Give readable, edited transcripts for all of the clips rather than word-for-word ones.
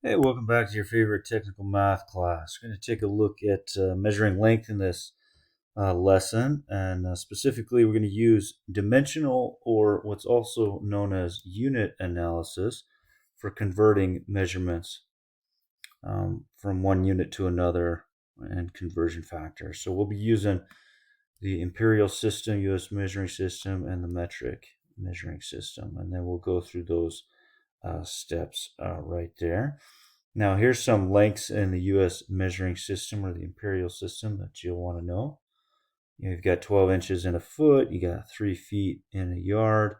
Hey, welcome back to your favorite technical math class. We're going to take a look at measuring length in this lesson, and specifically we're going to use dimensional, or what's also known as unit analysis, for converting measurements from one unit to another and conversion factors. So we'll be using the imperial system, US measuring system, and the metric measuring system, and then we'll go through those steps right there. Now, here's some lengths in the US measuring system or the imperial system that you'll want to know. You've got 12 inches in a foot, you got 3 feet in a yard,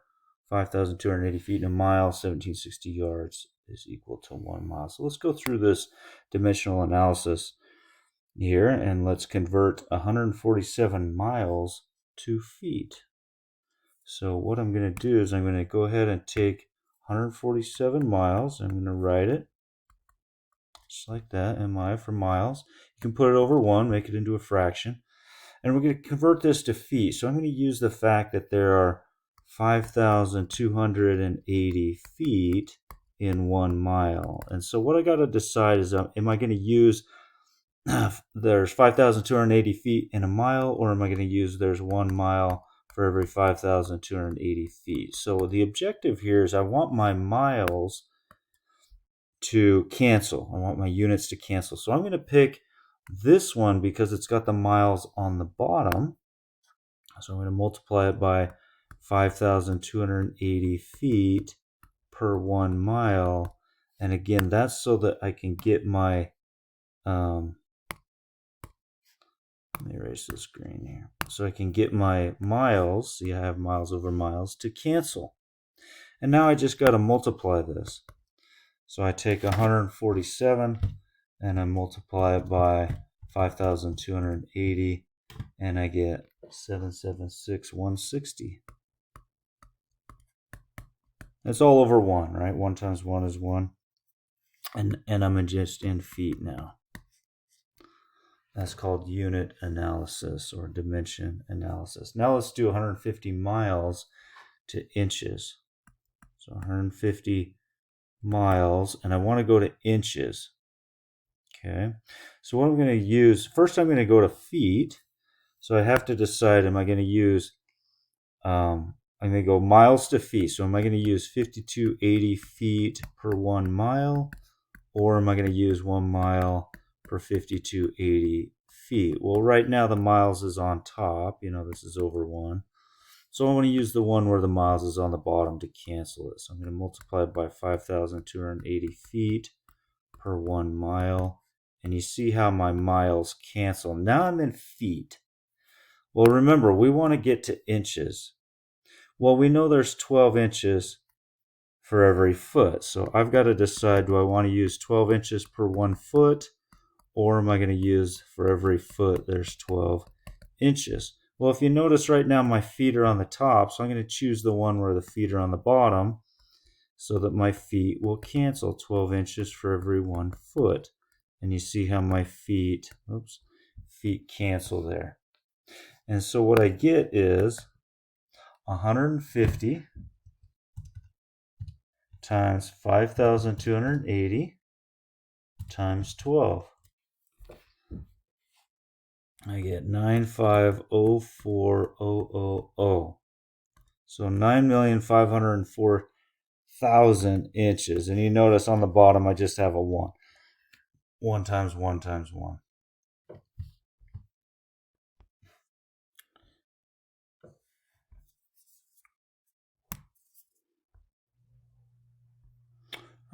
5,280 feet in a mile, 1,760 yards is equal to 1 mile. So let's go through this dimensional analysis here, and let's convert 147 miles to feet. So what I'm going to do is I'm going to go ahead and take 147 miles. I'm going to write it just like that, mi for miles. You can put it over 1, make it into a fraction. And we're going to convert this to feet. So I'm going to use the fact that there are 5,280 feet in 1 mile. And so what I got to decide is, am I going to use there's 5,280 feet in a mile, or am I going to use there's 1 mile for every 5,280 feet? So the objective here is I want my miles to cancel. I want my units to cancel. So I'm going to pick this one because it's got the miles on the bottom. So I'm going to multiply it by 5,280 feet per 1 mile. And again, that's so that I can get my, let me erase this green here. So I can get my miles, see I have miles over miles, to cancel. And now I just got to multiply this. So I take 147 and I multiply it by 5,280 and I get 776,160. It's all over 1, right? 1 times 1 is 1. And I'm just in feet now. That's called unit analysis or dimension analysis. Now let's do 150 miles to inches. So 150 miles, and I want to go to inches. Okay, so what I'm going to use, first I'm going to go to feet. So I have to decide, am I going to use, I'm going to go miles to feet. So am I going to use 5,280 feet per 1 mile, or am I going to use 1 mile per 5,280 feet? Well, right now the miles is on top. This is over 1. So I want to use the one where the miles is on the bottom to cancel it. So I'm going to multiply it by 5,280 feet per 1 mile. And you see how my miles cancel. Now I'm in feet. Well, remember, we want to get to inches. Well, we know there's 12 inches for every foot. So I've got to decide, do I want to use 12 inches per 1 foot? Or am I going to use for every foot there's 12 inches? Well, if you notice right now my feet are on the top, so I'm going to choose the one where the feet are on the bottom so that my feet will cancel 12 inches for every 1 foot. And you see how my feet cancel there. And so what I get is 150 times 5,280 times 12. I get 9504000. So 9,504,000 inches. And you notice on the bottom I just have a 1. 1 times 1 times 1.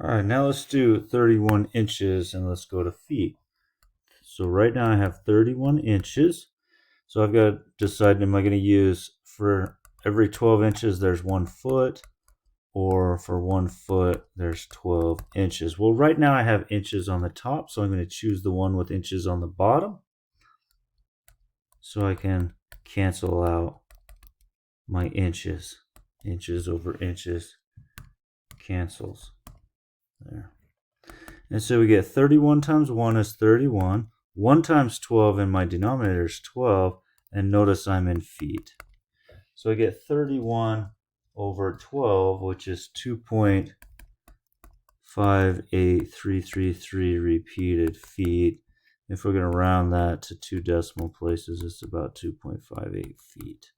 All right, now let's do 31 inches and let's go to feet. So right now I have 31 inches. So I've got to decide, am I going to use for every 12 inches there's 1 foot, or for 1 foot there's 12 inches. Well, right now I have inches on the top, so I'm going to choose the one with inches on the bottom so I can cancel out my inches. Inches over inches cancels there. And so we get 31 times 1 is 31. 1 times 12 in my denominator is 12. And notice I'm in feet. So I get 31 over 12, which is 2.5 58333 repeated feet. If we're going to round that to 2 decimal places, it's about 2.58 feet.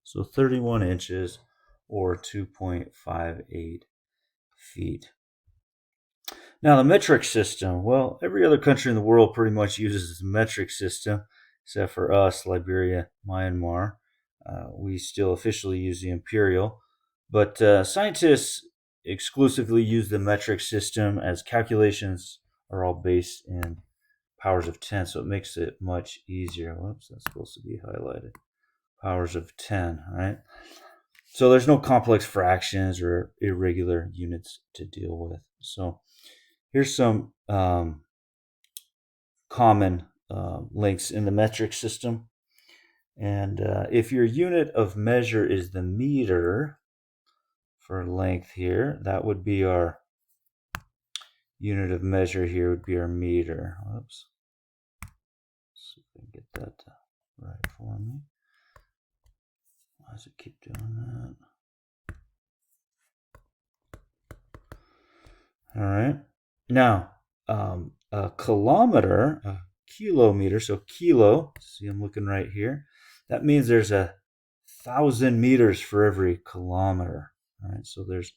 So 31 inches or 2.58 feet. Now the metric system, well, every other country in the world pretty much uses the metric system, except for us, Liberia, Myanmar. We still officially use the imperial, but scientists exclusively use the metric system as calculations are all based in powers of 10, so it makes it much easier. Whoops, that's supposed to be highlighted. Powers of 10, right? So there's no complex fractions or irregular units to deal with. So here's some common links in the metric system. And if your unit of measure is the meter for length here, that would be our unit of measure here would be our meter. Whoops. Let's see if I can get that right for me. Why does it keep doing that? All right. Now, a kilometer, a kilometer, so kilo, see I'm looking right here, that means there's 1,000 meters for every kilometer. All right, so there's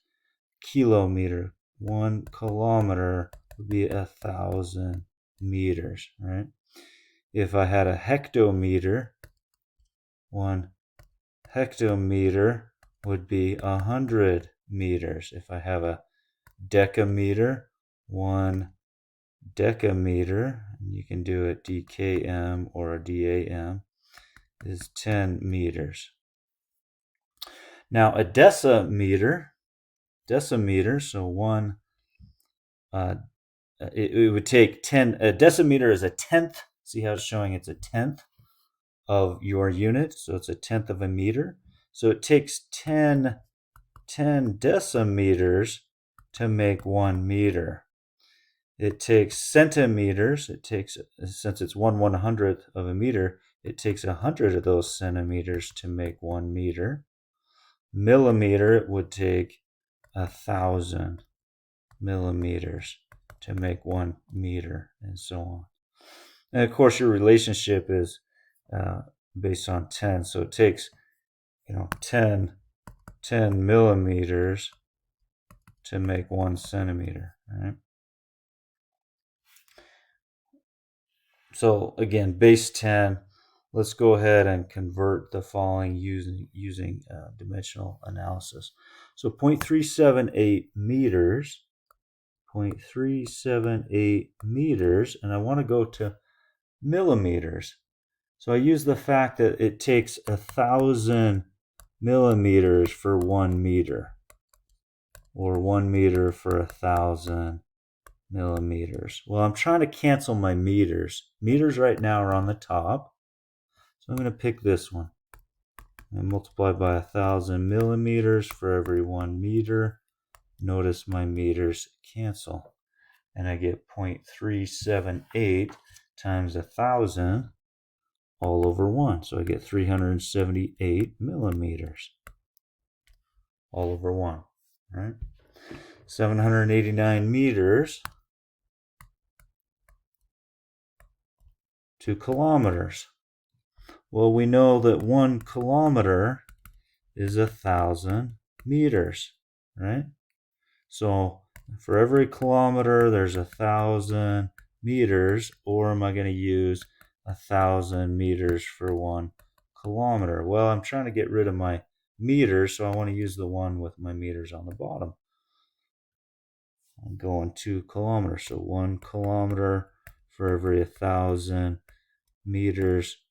kilometer. 1 kilometer would be 1,000 meters, right? If I had a hectometer, 1 hectometer would be 100 meters. If I have a decameter, 1 decameter, and you can do it DKM or a DAM, is 10 meters. Now a decimeter, so one, it would take 10, a decimeter is a tenth, see how it's showing it's a tenth of your unit, so it's a tenth of a meter. So it takes 10 decimeters to make 1 meter. It takes centimeters, since it's 1/100th of a meter, it takes 100 of those centimeters to make 1 meter. Millimeter, it would take 1,000 millimeters to make 1 meter, and so on. And of course, your relationship is based on 10, so it takes 10 millimeters to make 1 centimeter, right? So again, base 10. Let's go ahead and convert the following using dimensional analysis. So 0.378 meters, 0.378 meters, and I want to go to millimeters. So I use the fact that it takes 1,000 millimeters for 1 meter, or 1 meter for 1,000 millimeters. Well, I'm trying to cancel my meters. Meters right now are on the top. So I'm going to pick this one and multiply by 1,000 millimeters for every 1 meter. Notice my meters cancel. And I get 0.378 times 1,000 all over 1. So I get 378 millimeters all over 1. Right? 789 meters to kilometers. Well, we know that 1 kilometer is 1,000 meters, right? So for every kilometer, there's 1,000 meters, or am I going to use 1,000 meters for 1 kilometer? Well, I'm trying to get rid of my meters, so I want to use the one with my meters on the bottom. I'm going 2 kilometers, so 1 kilometer for every 1,000 meters.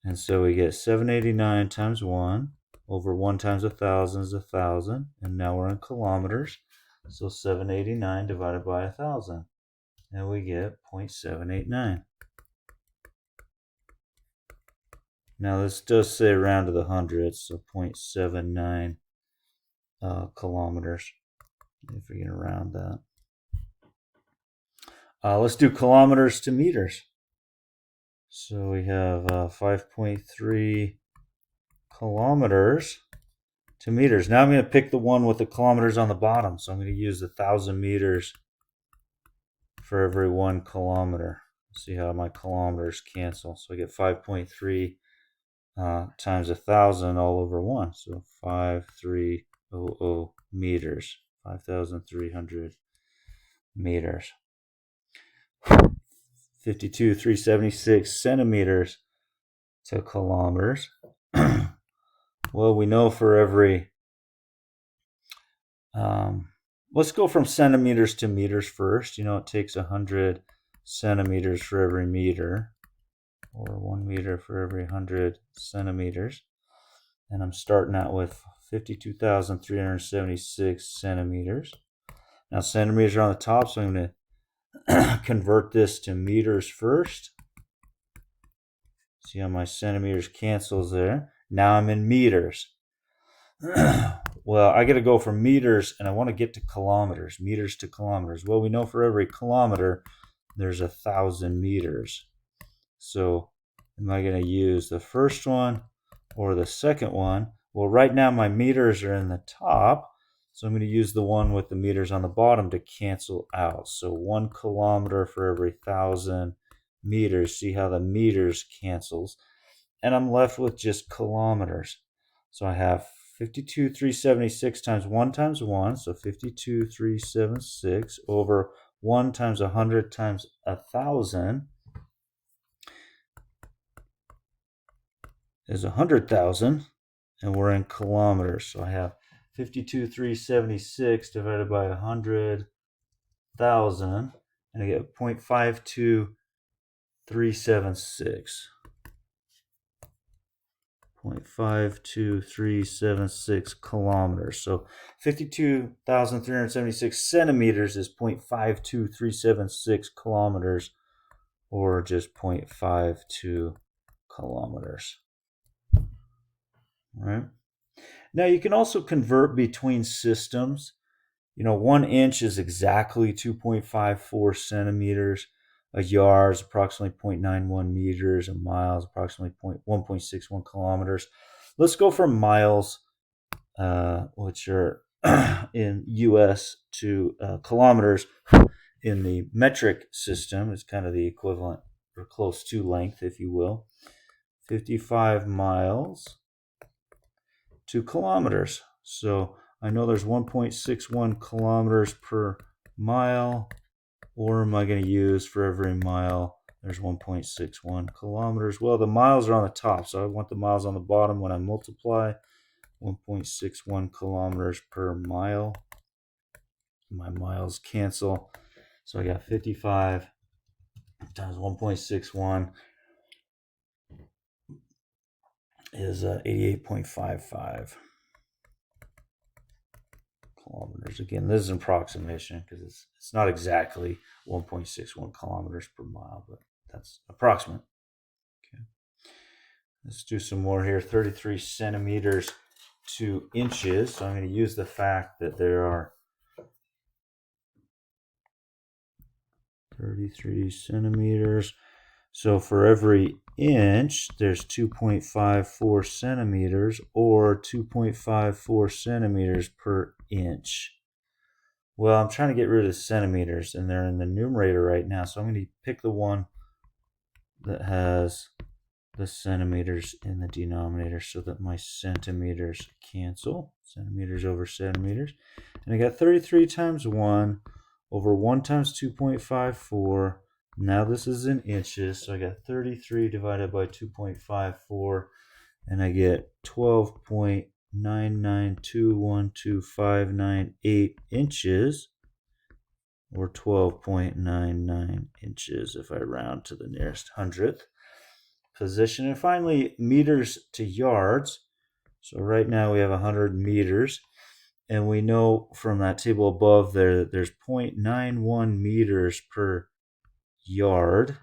And so we get 789 times 1 over 1 times 1,000 is 1,000. And now we're in kilometers. So 789 divided by 1,000. And we get 0.789. Now this does say round to the hundredths, so 0.79 kilometers, if you're going to round that. Let's do kilometers to meters. So we have 5.3 kilometers to meters. Now I'm going to pick the one with the kilometers on the bottom. So I'm going to use 1,000 meters for every 1 kilometer. See how my kilometers cancel. So I get 5.3 times 1,000 all over 1. So 5,300 meters. 5,300 meters. 52,376 centimeters to kilometers. Well, we know for every, let's go from centimeters to meters first. You know, it takes 100 centimeters for every meter, or 1 meter for every 100 centimeters. And I'm starting out with 52,376 centimeters. Now, centimeters are on the top, so I'm going to convert this to meters first. See how my centimeters cancels there. Now I'm in meters. Well, I got to go from meters, and I want to get to kilometers. Meters to kilometers. Well, we know for every kilometer, there's 1,000 meters. So am I going to use the first one or the second one? Well, right now my meters are in the top, so I'm going to use the one with the meters on the bottom to cancel out. So 1 kilometer for every 1,000 meters. See how the meters cancels. And I'm left with just kilometers. So I have 52,376 times 1 times 1, so 52,376 over 1 times 100 times 1,000 is 100,000, and we're in kilometers. So I have 52,376 divided by 100,000, and I get 0.52376. 0.52376 kilometers. So 52,376 centimeters is 0.52376 kilometers, or just 0.52 kilometers. All right. Now you can also convert between systems. You know, 1 inch is exactly 2.54 centimeters. A yard is approximately 0.91 meters. A mile is approximately 1.61 kilometers. Let's go from miles, which are in US, to kilometers in the metric system. It's kind of the equivalent, or close to length, if you will. 55 miles to kilometers. So I know there's 1.61 kilometers per mile. Or am I going to use for every mile, there's 1.61 kilometers. Well, the miles are on the top, so I want the miles on the bottom when I multiply. 1.61 kilometers per mile. My miles cancel. So I got 55 times 1.61 is 88.55 kilometers. Again, this is an approximation because it's not exactly 1.61 kilometers per mile, but that's approximate. Okay. Let's do some more here. 33 centimeters to inches. So I'm going to use the fact that there are 33 centimeters. So for every inch, there's 2.54 centimeters, or 2.54 centimeters per inch. Well, I'm trying to get rid of the centimeters, and they're in the numerator right now. So I'm going to pick the one that has the centimeters in the denominator so that my centimeters cancel. Centimeters over centimeters. And I got 33 times 1 over 1 times 2.54. Now this is in inches, so I got 33 divided by 2.54, and I get 12.9921258 inches, or 12.99 inches if I round to the nearest hundredth position. And finally, meters to yards. So right now we have 100 meters. And we know from that table above there that there's 0.91 meters per yard.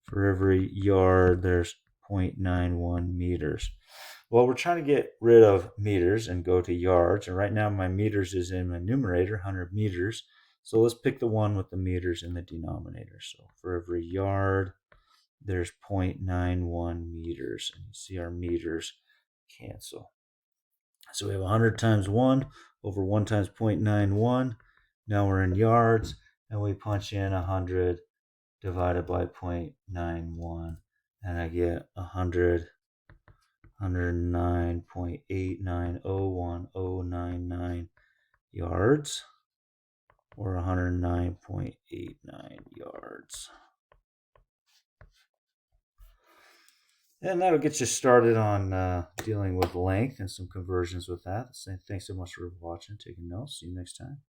For every yard, there's 0.91 meters. Well, we're trying to get rid of meters and go to yards. And right now my meters is in my numerator, 100 meters. So let's pick the one with the meters in the denominator. So for every yard, there's 0.91 meters. And you see our meters cancel. So we have 100 times 1 over 1 times 0.91. Now we're in yards, and we punch in 100 divided by 0.91, and I get 109.8901099 yards, or 109.89 yards. And that'll get you started on dealing with length and some conversions with that. So thanks so much for watching, taking notes. See you next time.